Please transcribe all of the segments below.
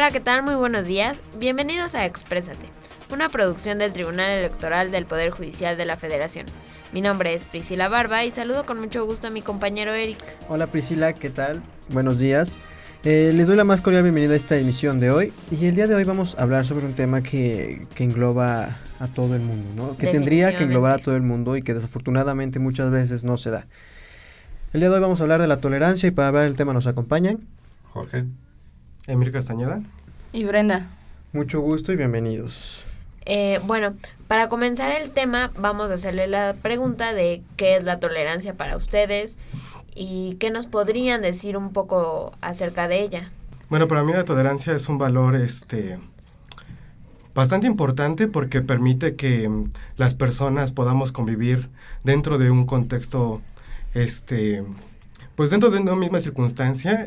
Hola, ¿qué tal? Muy buenos días. Bienvenidos a Exprésate, una producción del Tribunal Electoral del Poder Judicial de la Federación. Mi nombre es Priscila Barba y saludo con mucho gusto a mi compañero Eric. Hola Priscila, ¿qué tal? Buenos días. Les doy la más cordial bienvenida a esta emisión de hoy. Y el día de hoy vamos a hablar sobre un tema que engloba a todo el mundo, ¿no? Que tendría que englobar a todo el mundo y que desafortunadamente muchas veces no se da. El día de hoy vamos a hablar de la tolerancia y para hablar del tema nos acompañan Jorge, Emir Castañeda y Brenda. Mucho gusto y bienvenidos. Bueno, para comenzar el tema vamos a hacerle la pregunta de qué es la tolerancia para ustedes y qué nos podrían decir un poco acerca de ella. Bueno, para mí la tolerancia es un valor bastante importante porque permite que las personas podamos convivir dentro de un contexto, pues dentro de una misma circunstancia,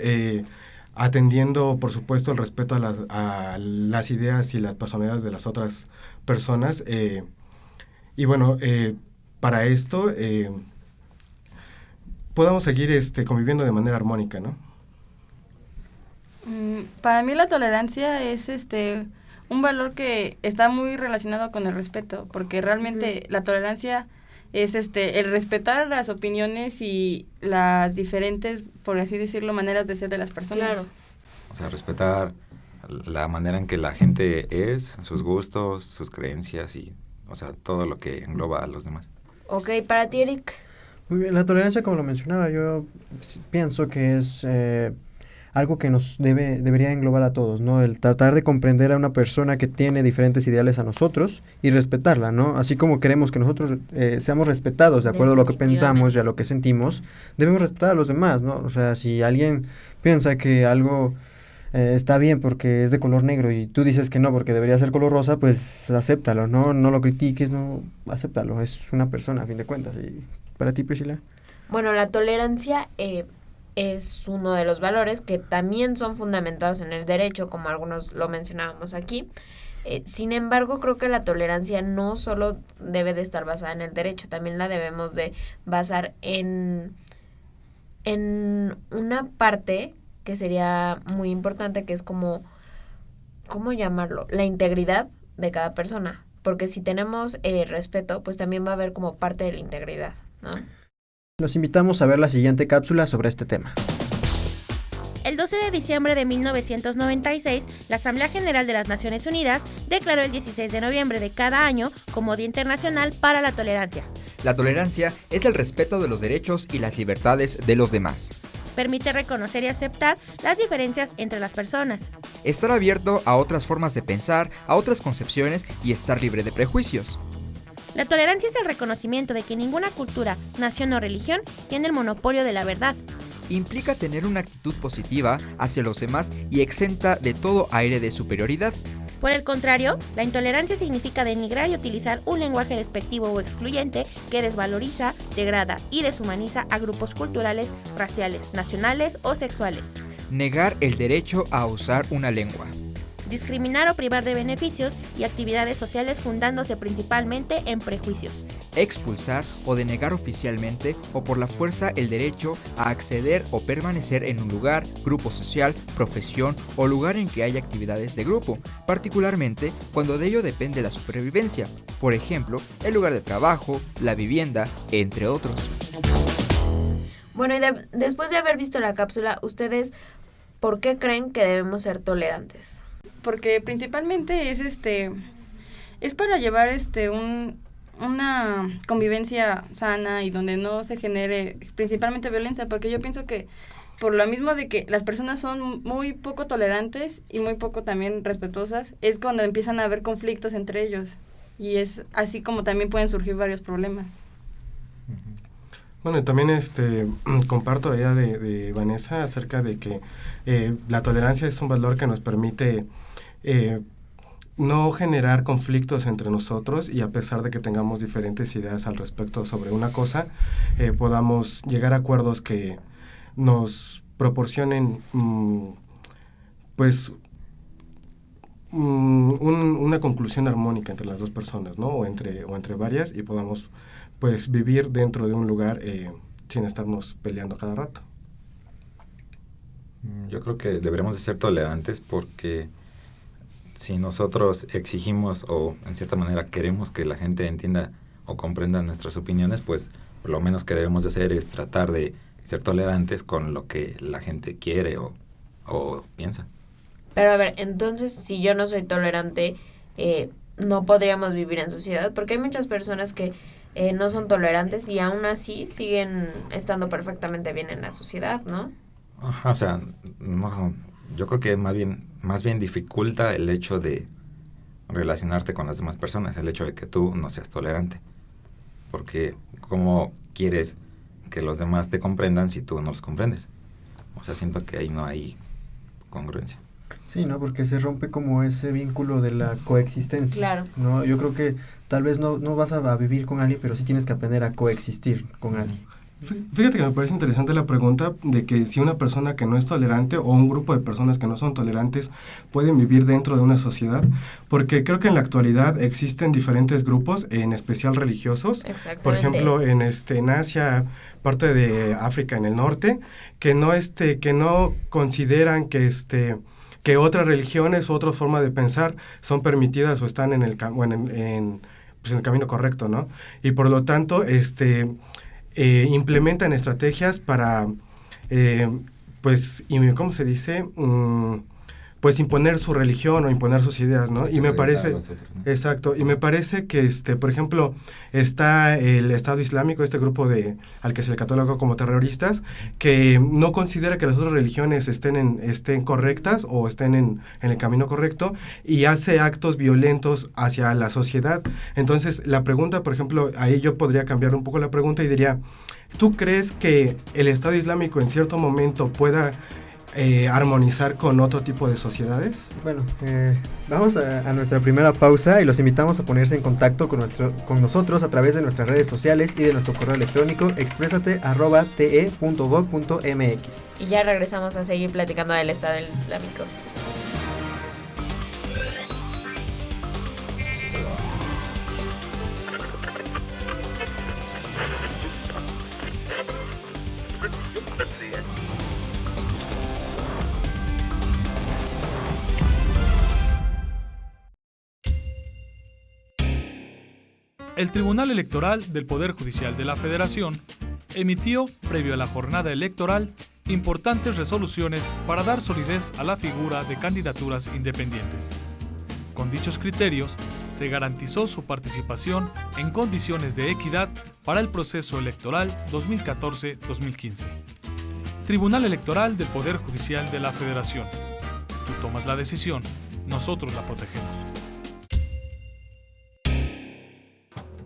atendiendo, por supuesto, el respeto a las ideas y las personalidades de las otras personas. Y bueno, para esto podamos seguir conviviendo de manera armónica, ¿no? Para mí la tolerancia es un valor que está muy relacionado con el respeto, porque realmente la tolerancia es el respetar las opiniones y las diferentes, por así decirlo, maneras de ser de las personas. Claro. O sea, respetar la manera en que la gente es, sus gustos, sus creencias y, o sea, todo lo que engloba a los demás. Ok, para ti, Eric. Muy bien, la tolerancia, como lo mencionaba, yo pienso que es algo que nos debería englobar a todos, ¿no? El tratar de comprender a una persona que tiene diferentes ideales a nosotros y respetarla, ¿no? Así como queremos que nosotros seamos respetados de acuerdo a lo que pensamos y a lo que sentimos, debemos respetar a los demás, ¿no? O sea, si alguien piensa que algo está bien porque es de color negro y tú dices que no porque debería ser color rosa, pues acéptalo, ¿no? No lo critiques, no, acéptalo, es una persona a fin de cuentas. ¿Y para ti, Priscila? Bueno, la tolerancia es uno de los valores que también son fundamentados en el derecho, como algunos lo mencionábamos aquí. Sin embargo, creo que la tolerancia no solo debe de estar basada en el derecho, también la debemos de basar en una parte que sería muy importante, que es como, ¿cómo llamarlo? La integridad de cada persona. Porque si tenemos respeto, pues también va a haber como parte de la integridad, ¿no? Los invitamos a ver la siguiente cápsula sobre este tema. El 12 de diciembre de 1996, la Asamblea General de las Naciones Unidas declaró el 16 de noviembre de cada año como Día Internacional para la Tolerancia. La tolerancia es el respeto de los derechos y las libertades de los demás. Permite reconocer y aceptar las diferencias entre las personas. Estar abierto a otras formas de pensar, a otras concepciones y estar libre de prejuicios. La tolerancia es el reconocimiento de que ninguna cultura, nación o religión tiene el monopolio de la verdad. Implica tener una actitud positiva hacia los demás y exenta de todo aire de superioridad. Por el contrario, la intolerancia significa denigrar y utilizar un lenguaje despectivo o excluyente que desvaloriza, degrada y deshumaniza a grupos culturales, raciales, nacionales o sexuales. Negar el derecho a usar una lengua. Discriminar o privar de beneficios y actividades sociales fundándose principalmente en prejuicios. Expulsar o denegar oficialmente o por la fuerza el derecho a acceder o permanecer en un lugar, grupo social, profesión o lugar en que haya actividades de grupo, particularmente cuando de ello depende la supervivencia, por ejemplo, el lugar de trabajo, la vivienda, entre otros. Bueno, y después de haber visto la cápsula, ¿ustedes por qué creen que debemos ser tolerantes? Porque principalmente es para llevar una convivencia sana y donde no se genere principalmente violencia, porque yo pienso que por lo mismo de que las personas son muy poco tolerantes y muy poco también respetuosas, es cuando empiezan a haber conflictos entre ellos y es así como también pueden surgir varios problemas. Bueno, y también comparto la idea de Vanessa acerca de que la tolerancia es un valor que nos permite no generar conflictos entre nosotros y a pesar de que tengamos diferentes ideas al respecto sobre una cosa, podamos llegar a acuerdos que nos proporcionen una conclusión armónica entre las dos personas, ¿no? o entre varias y podamos pues vivir dentro de un lugar sin estarnos peleando cada rato. Yo creo que deberemos de ser tolerantes porque si nosotros exigimos o en cierta manera queremos que la gente entienda o comprenda nuestras opiniones, pues lo menos que debemos de hacer es tratar de ser tolerantes con lo que la gente quiere o piensa. Pero a ver, entonces si yo no soy tolerante, no podríamos vivir en sociedad, porque hay muchas personas que no son tolerantes y aún así siguen estando perfectamente bien en la sociedad, ¿no? Ajá, o sea, no, yo creo que más bien dificulta el hecho de relacionarte con las demás personas, el hecho de que tú no seas tolerante. Porque ¿cómo quieres que los demás te comprendan si tú no los comprendes? O sea, siento que ahí no hay congruencia. Sí, ¿no? Porque se rompe como ese vínculo de la coexistencia. Claro. ¿No? Yo creo que tal vez no vas a vivir con alguien, pero sí tienes que aprender a coexistir con alguien. Fíjate que me parece interesante la pregunta de que si una persona que no es tolerante o un grupo de personas que no son tolerantes pueden vivir dentro de una sociedad, porque creo que en la actualidad existen diferentes grupos, en especial religiosos. Exactamente. Por ejemplo, en Asia, parte de África en el norte, que no consideran que otras religiones u otra forma de pensar son permitidas o están en el camino correcto, ¿no? Y por lo tanto, implementan estrategias para, ¿cómo se dice? Pues imponer su religión o imponer sus ideas, ¿no? Y me parece, ¿no? Exacto, y me parece que, por ejemplo, está el Estado Islámico, este grupo al que se le cataloga como terroristas, que no considera que las otras religiones estén correctas o estén en el camino correcto y hace actos violentos hacia la sociedad. Entonces, la pregunta, por ejemplo, ahí yo podría cambiar un poco la pregunta y diría, ¿tú crees que el Estado Islámico en cierto momento pueda armonizar con otro tipo de sociedades? Bueno, vamos a nuestra primera pausa y los invitamos a ponerse en contacto con nosotros a través de nuestras redes sociales y de nuestro correo electrónico expresate@te.gov.mx. Y ya regresamos a seguir platicando del Estado Islámico. El Tribunal Electoral del Poder Judicial de la Federación emitió, previo a la jornada electoral, importantes resoluciones para dar solidez a la figura de candidaturas independientes. Con dichos criterios, se garantizó su participación en condiciones de equidad para el proceso electoral 2014-2015. Tribunal Electoral del Poder Judicial de la Federación. Tú tomas la decisión, nosotros la protegemos.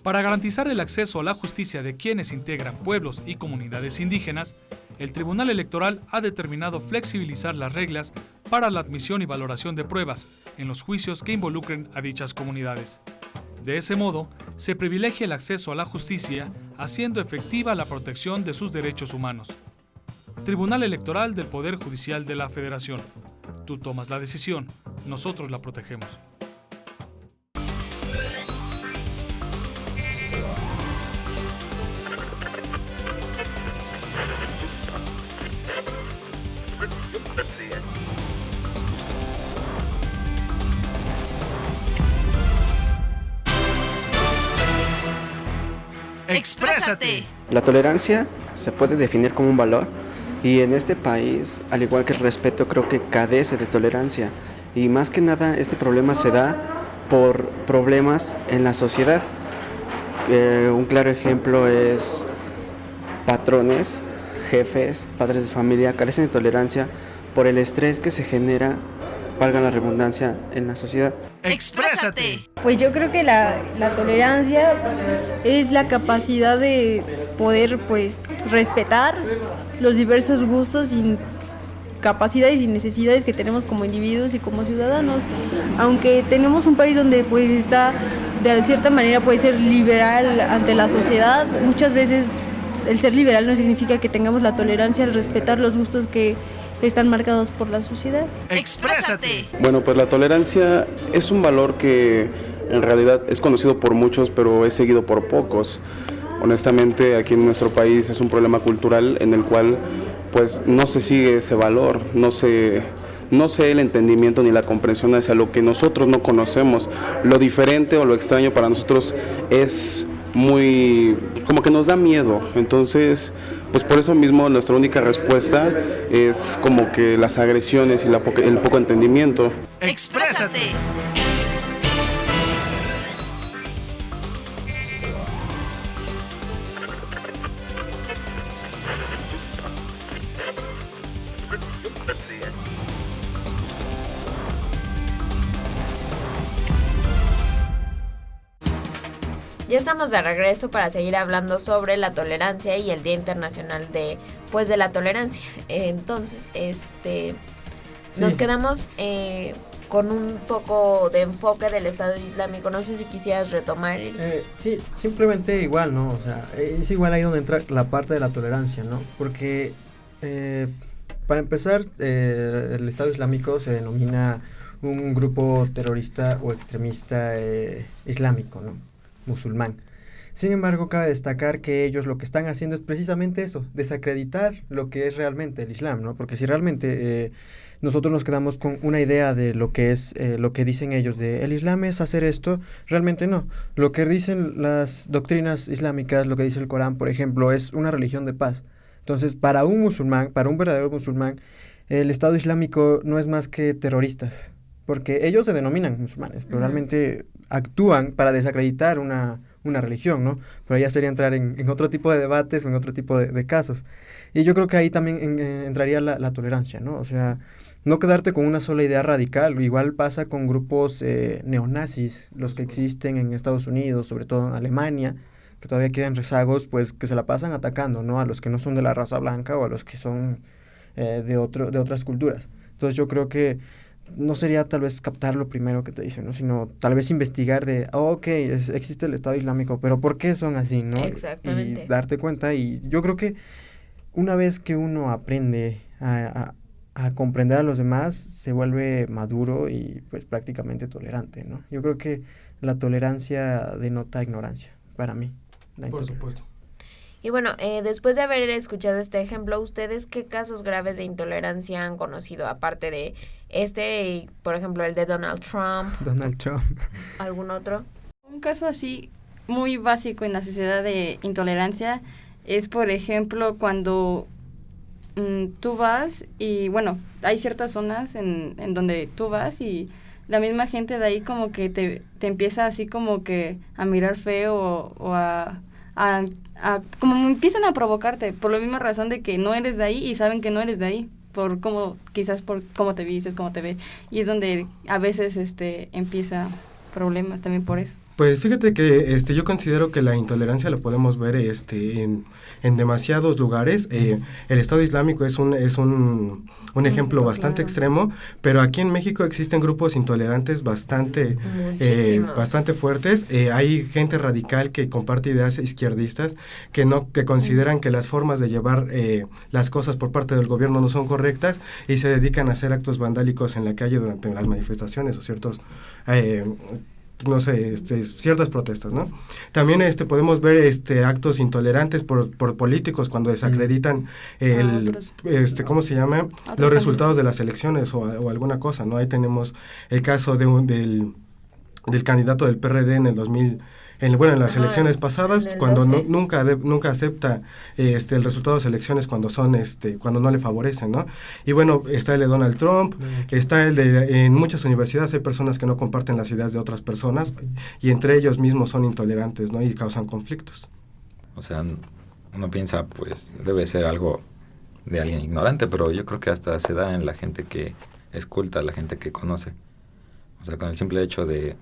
Para garantizar el acceso a la justicia de quienes integran pueblos y comunidades indígenas, el Tribunal Electoral ha determinado flexibilizar las reglas para la admisión y valoración de pruebas en los juicios que involucren a dichas comunidades. De ese modo, se privilegia el acceso a la justicia, haciendo efectiva la protección de sus derechos humanos. Tribunal Electoral del Poder Judicial de la Federación. Tú tomas la decisión, nosotros la protegemos. ¡Exprésate! La tolerancia se puede definir como un valor y en este país, al igual que el respeto, creo que carece de tolerancia y más que nada este problema se da por problemas en la sociedad. Un claro ejemplo es patrones, jefes, padres de familia carecen de tolerancia por el estrés que se genera, valga la redundancia, en la sociedad. ¡Exprésate! Pues yo creo que la tolerancia es la capacidad de poder respetar los diversos gustos y capacidades y necesidades que tenemos como individuos y como ciudadanos. Aunque tenemos un país donde está de cierta manera puede ser liberal ante la sociedad, muchas veces el ser liberal no significa que tengamos la tolerancia al respetar los gustos que están marcados por la sociedad. ¡Exprésate! Bueno, pues la tolerancia es un valor que en realidad es conocido por muchos, pero es seguido por pocos. Honestamente, aquí en nuestro país es un problema cultural en el cual pues no se sigue ese valor, no se no se dé el entendimiento ni la comprensión hacia lo que nosotros no conocemos. Lo diferente o lo extraño para nosotros es muy, como que nos da miedo. Entonces, pues por eso mismo nuestra única respuesta es como que las agresiones y el poco entendimiento. ¡Exprésate! Ya estamos de regreso para seguir hablando sobre la tolerancia y el Día Internacional de la Tolerancia. Entonces, nos quedamos con un poco de enfoque del Estado Islámico. No sé si quisieras retomar. Sí, simplemente igual, ¿no? O sea, es igual ahí donde entra la parte de la tolerancia, ¿no? Porque, para empezar, el Estado Islámico se denomina un grupo terrorista o extremista islámico, ¿no? Musulmán. Sin embargo, cabe destacar que ellos lo que están haciendo es precisamente eso, desacreditar lo que es realmente el Islam, ¿no? Porque si realmente nosotros nos quedamos con una idea de lo que es, lo que dicen ellos de el Islam es hacer esto, realmente no. Lo que dicen las doctrinas islámicas, lo que dice el Corán, por ejemplo, es una religión de paz. Entonces, para un musulmán, para un verdadero musulmán, el Estado Islámico no es más que terroristas, porque ellos se denominan musulmanes, pero realmente actúan para desacreditar una religión, ¿no? Pero ya sería entrar en otro tipo de debates o en otro tipo de casos. Y yo creo que ahí también entraría la tolerancia, ¿no? O sea, no quedarte con una sola idea radical. Igual pasa con grupos neonazis, los que existen en Estados Unidos, sobre todo en Alemania, que todavía quieren rezagos, pues que se la pasan atacando, ¿no? A los que no son de la raza blanca o a los que son de otras culturas. Entonces yo creo que no sería tal vez captar lo primero que te dicen, ¿no? Sino tal vez investigar existe el Estado Islámico, pero ¿por qué son así, no? Exactamente. Y darte cuenta, y yo creo que una vez que uno aprende a comprender a los demás, se vuelve maduro y pues prácticamente tolerante, ¿no? Yo creo que la tolerancia denota ignorancia, para mí. Por supuesto. Y bueno, después de haber escuchado este ejemplo, ¿ustedes qué casos graves de intolerancia han conocido? Aparte de por ejemplo, el de Donald Trump. Donald Trump. ¿Algún otro? Un caso así muy básico en la sociedad de intolerancia es, por ejemplo, cuando tú vas y, bueno, hay ciertas zonas en donde tú vas y la misma gente de ahí como que te empieza así como que a mirar feo o a como empiezan a provocarte por la misma razón de que no eres de ahí y saben que no eres de ahí quizás por cómo te vistes, cómo te ves, y es donde a veces empieza problemas también por eso. Pues fíjate que yo considero que la intolerancia la podemos ver en demasiados lugares. El Estado Islámico es un ejemplo bastante extremo, pero aquí en México existen grupos intolerantes bastante fuertes. Hay gente radical que comparte ideas izquierdistas que consideran que las formas de llevar las cosas por parte del gobierno no son correctas y se dedican a hacer actos vandálicos en la calle durante las manifestaciones o ciertos ciertas protestas, ¿no? También podemos ver actos intolerantes por políticos cuando desacreditan ¿cómo se llama? Los resultados de las elecciones o alguna cosa, ¿no? Ahí tenemos el caso del candidato del PRD en el 2000, en las elecciones pasadas, cuando nunca acepta el resultado de las elecciones cuando no le favorecen, ¿no? Y bueno, está el de Donald Trump, está en muchas universidades hay personas que no comparten las ideas de otras personas y entre ellos mismos son intolerantes, ¿no? Y causan conflictos. O sea, uno piensa, pues, debe ser algo de alguien ignorante, pero yo creo que hasta se da en la gente que es culta, la gente que conoce. O sea, con el simple hecho de,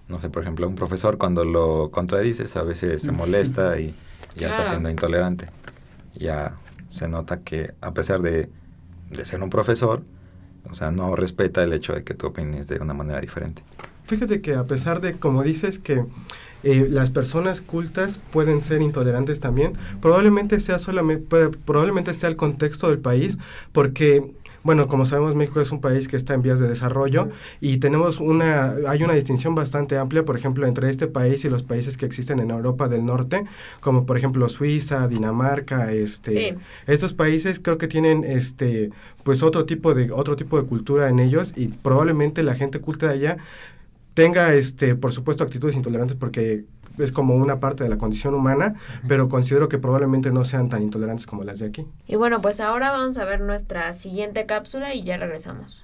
no sé, por ejemplo, un profesor cuando lo contradices a veces se molesta y ya está siendo intolerante. Ya se nota que a pesar de ser un profesor, o sea, no respeta el hecho de que tú opines de una manera diferente. Fíjate que a pesar de, como dices, que las personas cultas pueden ser intolerantes también, probablemente sea el contexto del país, porque bueno, como sabemos, México es un país que está en vías de desarrollo y hay una distinción bastante amplia, por ejemplo, entre este país y los países que existen en Europa del Norte, como por ejemplo Suiza, Dinamarca, Sí. Estos países creo que tienen pues otro tipo de cultura en ellos, y probablemente la gente culta de allá tenga por supuesto actitudes intolerantes, porque es como una parte de la condición humana, pero considero que probablemente no sean tan intolerantes como las de aquí. Y bueno, pues ahora vamos a ver nuestra siguiente cápsula y ya regresamos.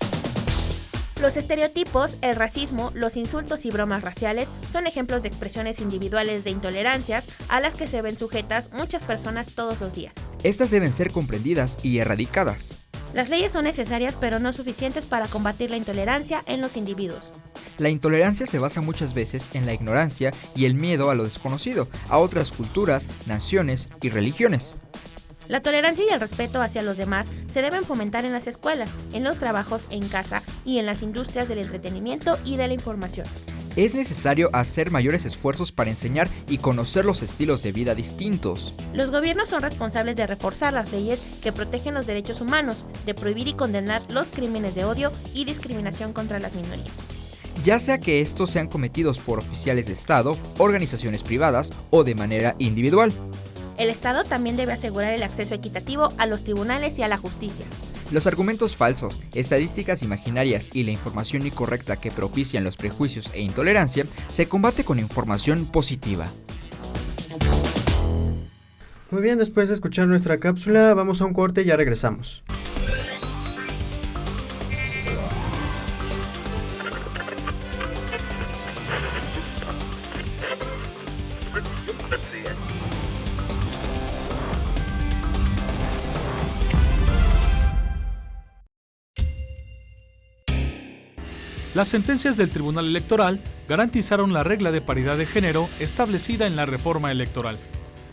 Los estereotipos, el racismo, los insultos y bromas raciales son ejemplos de expresiones individuales de intolerancias a las que se ven sujetas muchas personas todos los días. Estas deben ser comprendidas y erradicadas. Las leyes son necesarias pero no suficientes para combatir la intolerancia en los individuos. La intolerancia se basa muchas veces en la ignorancia y el miedo a lo desconocido, a otras culturas, naciones y religiones. La tolerancia y el respeto hacia los demás se deben fomentar en las escuelas, en los trabajos, en casa y en las industrias del entretenimiento y de la información. Es necesario hacer mayores esfuerzos para enseñar y conocer los estilos de vida distintos. Los gobiernos son responsables de reforzar las leyes que protegen los derechos humanos, de prohibir y condenar los crímenes de odio y discriminación contra las minorías. Ya sea que estos sean cometidos por oficiales de Estado, organizaciones privadas o de manera individual. El Estado también debe asegurar el acceso equitativo a los tribunales y a la justicia. Los argumentos falsos, estadísticas imaginarias y la información incorrecta que propician los prejuicios e intolerancia se combate con información positiva. Muy bien, después de escuchar nuestra cápsula, vamos a un corte y ya regresamos. Las sentencias del Tribunal Electoral garantizaron la regla de paridad de género establecida en la reforma electoral.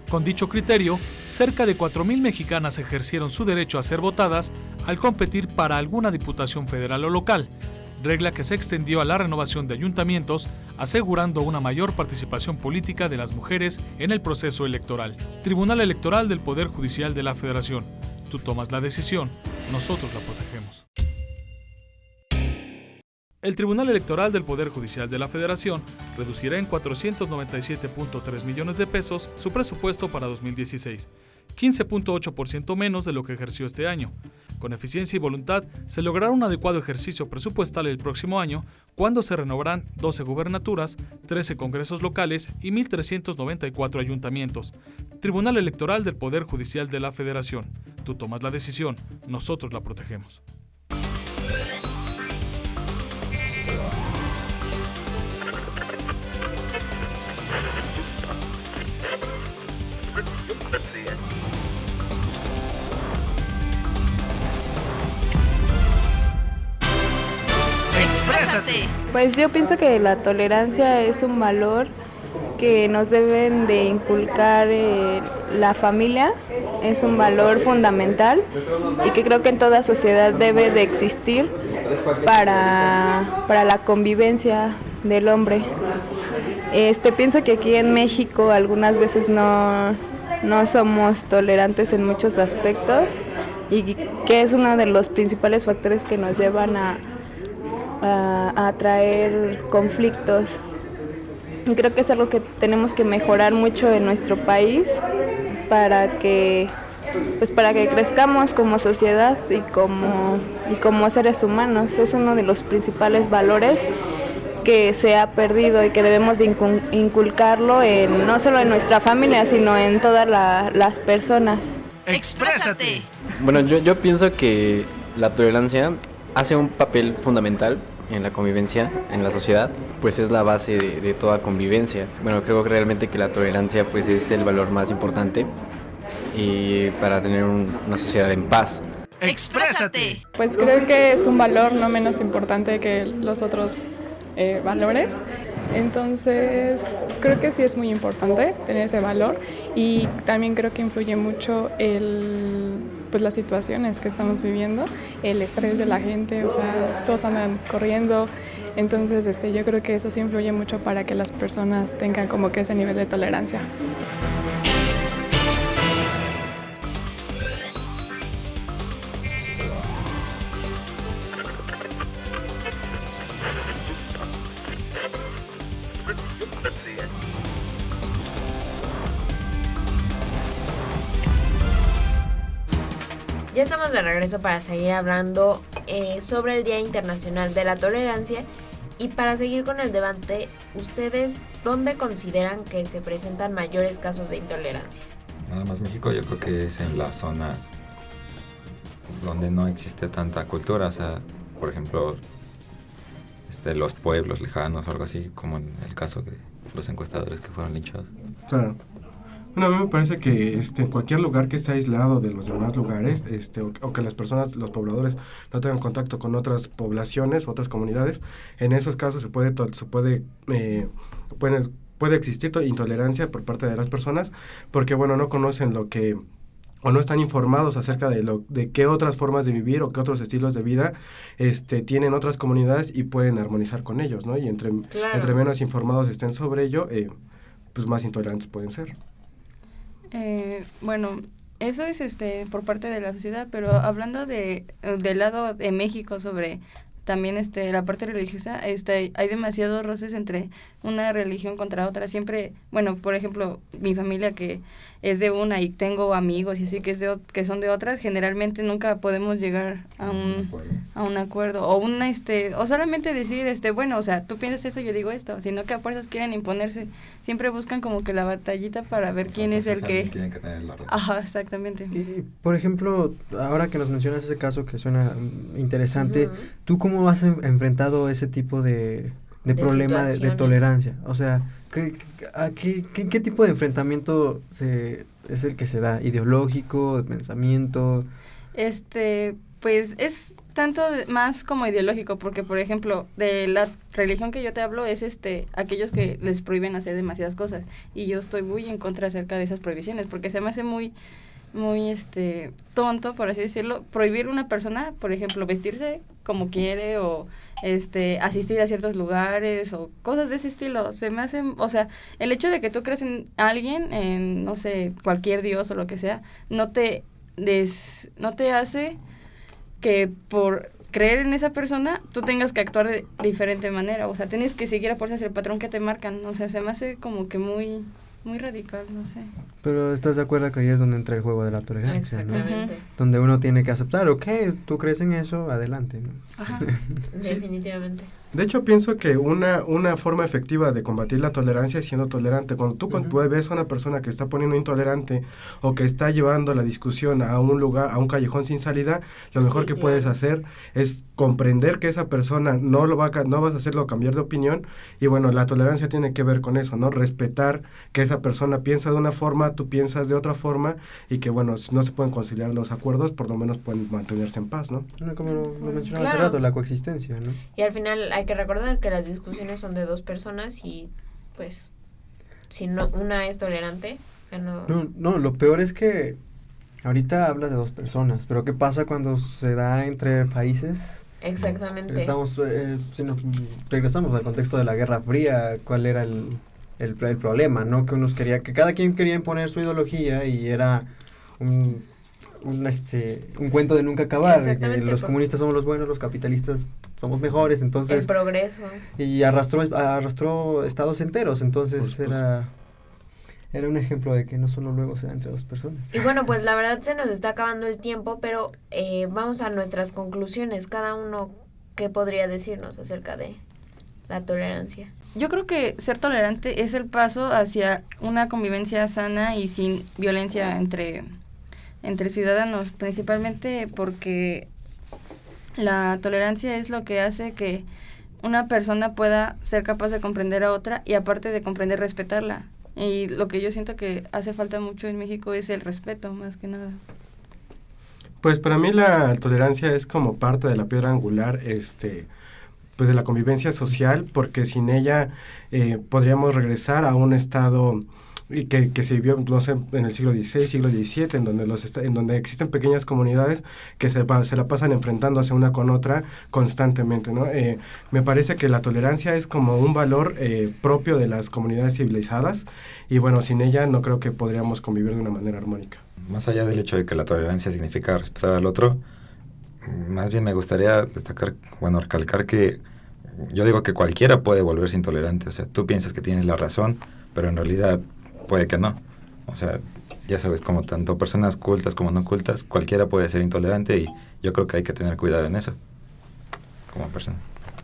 Con dicho criterio, cerca de 4,000 mexicanas ejercieron su derecho a ser votadas al competir para alguna diputación federal o local, regla que se extendió a la renovación de ayuntamientos, asegurando una mayor participación política de las mujeres en el proceso electoral. Tribunal Electoral del Poder Judicial de la Federación. Tú tomas la decisión, nosotros la protegemos. El Tribunal Electoral del Poder Judicial de la Federación reducirá en 497.3 millones de pesos su presupuesto para 2016, 15.8% menos de lo que ejerció este año. Con eficiencia y voluntad se logrará un adecuado ejercicio presupuestal el próximo año, cuando se renovarán 12 gubernaturas, 13 congresos locales y 1.394 ayuntamientos. Tribunal Electoral del Poder Judicial de la Federación. Tú tomas la decisión, nosotros la protegemos. Exprésate. Pues yo pienso que la tolerancia es un valor que nos deben de inculcar la familia, es un valor fundamental y que creo que en toda sociedad debe de existir para la convivencia del hombre. Pienso que aquí en México algunas veces no somos tolerantes en muchos aspectos y que es uno de los principales factores que nos llevan a traer conflictos. Creo que es algo que tenemos que mejorar mucho en nuestro país para que crezcamos como sociedad y como seres humanos. Es uno de los principales valores que se ha perdido y que debemos de inculcarlo no solo en nuestra familia, sino en todas las personas. Exprésate. Bueno, yo pienso que la tolerancia hace un papel fundamental en la convivencia, en la sociedad, pues es la base de toda convivencia. Bueno, creo que realmente que la tolerancia pues es el valor más importante y para tener una sociedad en paz. Exprésate. Pues creo que es un valor no menos importante que los otros valores. Entonces creo que sí es muy importante tener ese valor y también creo que influye mucho pues las situaciones que estamos viviendo, el estrés de la gente, o sea, todos andan corriendo, entonces yo creo que eso sí influye mucho para que las personas tengan como que ese nivel de tolerancia. Ya estamos de regreso para seguir hablando sobre el Día Internacional de la Tolerancia. Y para seguir con el debate, ¿ustedes dónde consideran que se presentan mayores casos de intolerancia? Nada más México, yo creo que es en las zonas donde no existe tanta cultura, o sea, por ejemplo, los pueblos lejanos o algo así, como en el caso de los encuestadores que fueron linchados. Claro. Bueno, a mí me parece que en cualquier lugar que esté aislado de los demás lugares, o que las personas, los pobladores, no tengan contacto con otras poblaciones, otras comunidades, en esos casos puede existir intolerancia por parte de las personas, porque bueno, no conocen o no están informados acerca de qué otras formas de vivir o qué otros estilos de vida tienen otras comunidades y pueden armonizar con ellos, ¿no? Y entre menos informados estén sobre ello, pues más intolerantes pueden ser. Bueno, eso es por parte de la sociedad, pero hablando del lado de México sobre también la parte religiosa, hay demasiados roces entre una religión contra otra. Siempre, bueno, por ejemplo, mi familia que es de una y tengo amigos y así que son de otras, generalmente nunca podemos llegar a un acuerdo o solamente decir bueno, o sea, tú piensas eso, yo digo esto, sino que a fuerzas quieren imponerse. Siempre buscan como que la batallita para ver quién es el que tienen que tener la razón. Ajá, exactamente. Y, por ejemplo, ahora que nos mencionas ese caso que suena interesante, ¿tú cómo has enfrentado ese tipo de problema de tolerancia? O sea, ¿qué tipo de enfrentamiento es el que se da? ¿Ideológico, de pensamiento? Pues es tanto más como ideológico, porque por ejemplo, de la religión que yo te hablo es aquellos que les prohíben hacer demasiadas cosas, y yo estoy muy en contra acerca de esas prohibiciones, porque se me hace muy tonto, por así decirlo, prohibir a una persona, por ejemplo, vestirse como quiere o asistir a ciertos lugares o cosas de ese estilo. Se me hace, o sea, el hecho de que tú crees en alguien, en no sé, cualquier dios o lo que sea, no te hace que por creer en esa persona tú tengas que actuar de diferente manera, o sea, tienes que seguir a fuerzas el patrón que te marcan. O sea, se me hace como que muy radical, no sé. Pero ¿estás de acuerdo que ahí es donde entra el juego de la tolerancia? Exactamente. ¿No? Donde uno tiene que aceptar, tú crees en eso, adelante, ¿no? Ajá, definitivamente. De hecho, pienso que una forma efectiva de combatir la tolerancia es siendo tolerante. Cuando tú ves a una persona que está poniendo intolerante o que está llevando la discusión a un lugar, a un callejón sin salida, lo mejor que puedes hacer es comprender que esa persona no vas a hacerlo cambiar de opinión. Y bueno, la tolerancia tiene que ver con eso, ¿no? Respetar que esa persona piensa de una forma, tú piensas de otra forma, y que bueno, si no se pueden conciliar los acuerdos, por lo menos pueden mantenerse en paz, ¿no? Como lo mencionaba hace rato, la coexistencia, ¿no? Y al final hay que recordar que las discusiones son de dos personas y pues si no una es tolerante, no, lo peor es que ahorita hablas de dos personas, pero ¿qué pasa cuando se da entre países? Exactamente. Regresamos al contexto de la Guerra Fría, ¿cuál era el problema? ¿No? Que cada quien quería imponer su ideología y era un cuento de nunca acabar. Los comunistas somos los buenos, los capitalistas somos mejores, entonces... El progreso. Y arrastró estados enteros, entonces era un ejemplo de que no solo luego se da entre dos personas. Y bueno, pues la verdad se nos está acabando el tiempo, pero vamos a nuestras conclusiones. Cada uno, ¿qué podría decirnos acerca de la tolerancia? Yo creo que ser tolerante es el paso hacia una convivencia sana y sin violencia entre ciudadanos, principalmente porque la tolerancia es lo que hace que una persona pueda ser capaz de comprender a otra y aparte de comprender, respetarla. Y lo que yo siento que hace falta mucho en México es el respeto, más que nada. Pues para mí la tolerancia es como parte de la piedra angular, pues de la convivencia social, porque sin ella podríamos regresar a un estado y que se vivió, no sé, en el siglo XVI, siglo XVII, en donde existen pequeñas comunidades que se la pasan enfrentándose una con otra constantemente, ¿no? Me parece que la tolerancia es como un valor propio de las comunidades civilizadas, y bueno, sin ella no creo que podríamos convivir de una manera armónica. Más allá del hecho de que la tolerancia significa respetar al otro, más bien me gustaría recalcar que yo digo que cualquiera puede volverse intolerante. O sea, tú piensas que tienes la razón, pero en realidad puede que no. O sea, ya sabes, como tanto personas cultas como no cultas, cualquiera puede ser intolerante y yo creo que hay que tener cuidado en eso, como persona.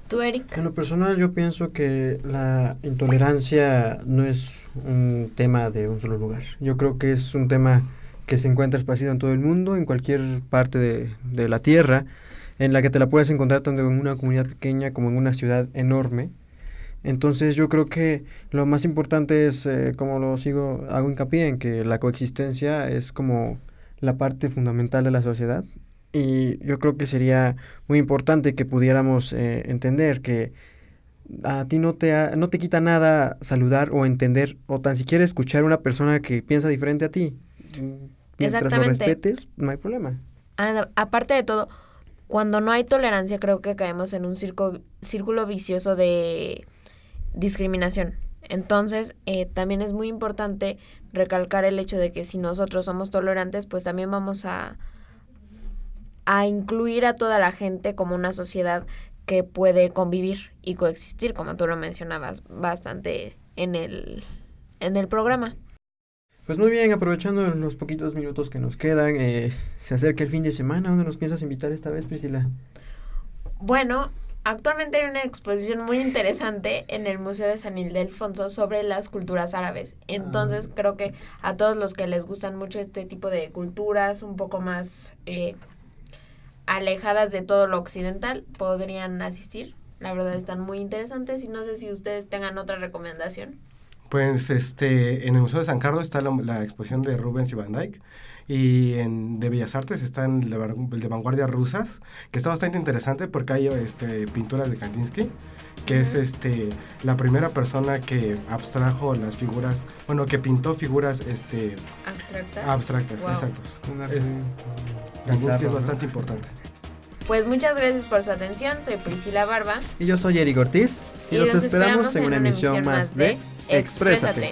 ¿Tú, Eric? En lo personal yo pienso que la intolerancia no es un tema de un solo lugar. Yo creo que es un tema que se encuentra esparcido en todo el mundo, en cualquier parte de la tierra, en la que te la puedes encontrar tanto en una comunidad pequeña como en una ciudad enorme. Entonces yo creo que lo más importante es, hago hincapié en que la coexistencia es como la parte fundamental de la sociedad. Y yo creo que sería muy importante que pudiéramos entender que a ti no te quita nada saludar o entender o tan siquiera escuchar a una persona que piensa diferente a ti. Mientras lo respetes, no hay problema. Aparte de todo, cuando no hay tolerancia creo que caemos en un círculo vicioso de discriminación. Entonces, también es muy importante recalcar el hecho de que si nosotros somos tolerantes, pues también vamos a incluir a toda la gente como una sociedad que puede convivir y coexistir, como tú lo mencionabas bastante en el programa. Pues muy bien, aprovechando los poquitos minutos que nos quedan, se acerca el fin de semana. ¿Dónde nos piensas invitar esta vez, Priscila? Bueno, actualmente hay una exposición muy interesante en el Museo de San Ildefonso sobre las culturas árabes. Entonces creo que a todos los que les gustan mucho este tipo de culturas, un poco más alejadas de todo lo occidental, podrían asistir. La verdad están muy interesantes y no sé si ustedes tengan otra recomendación. Pues en el Museo de San Carlos está la exposición de Rubens y Van Dyck, y de Bellas Artes está el de vanguardias rusas, que está bastante interesante porque hay pinturas de Kandinsky, que es la primera persona que abstrajo las figuras, que pintó figuras abstractas, wow. Exacto. Kandinsky es bastante importante. Pues muchas gracias por su atención. Soy Priscila Barba. Y yo soy Eric Ortiz. Y los esperamos en una emisión más de Exprésate.